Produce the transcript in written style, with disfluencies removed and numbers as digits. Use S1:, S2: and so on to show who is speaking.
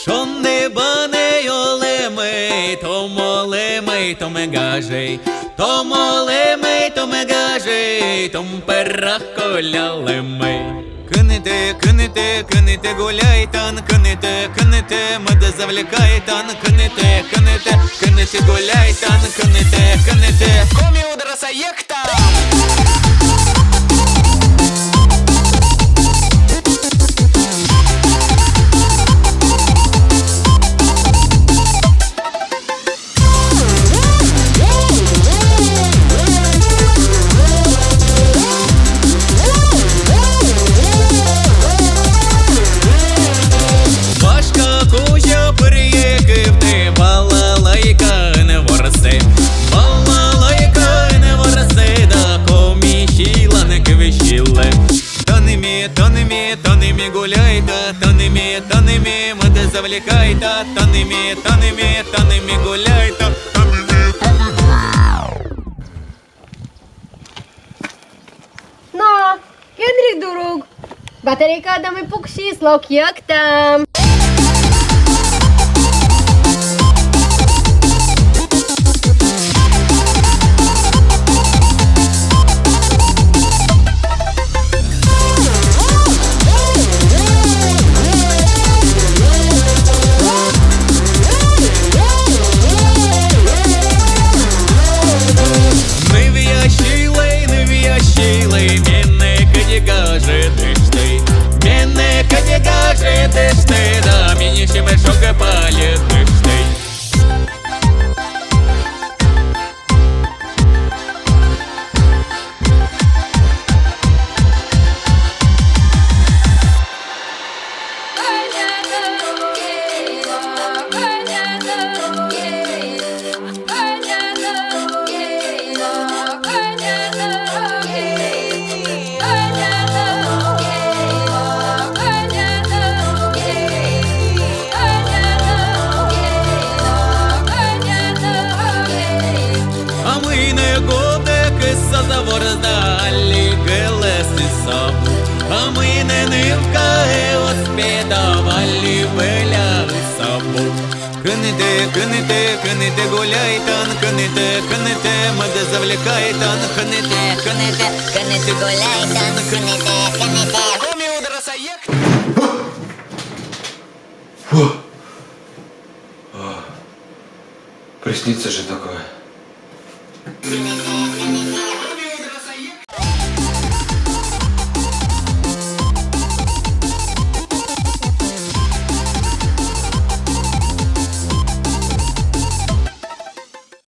S1: Шонни бани олеми, то молеми, то мегажей, то молеми, то мегажей, том пераколяли ми. Кинете, гуляйтан, кинете, меде завлекайтан, кинете, гуляйтан, кинете. Комі удраса єкта! Таними, меде завлекайта, таними, гуляйта.
S2: Na, Henry durug! Baterijka dáme puk číslo, jak tam?
S1: Далі гелеси сабу, а ми не нивка оспідавали беля сабу. Кинете, гуляйтан, кинете, меде завлекайтан,
S3: Кинете, гуляйтан, кинете.
S1: Комі удраса єкта!
S4: Приснится же такое.
S3: Кинете.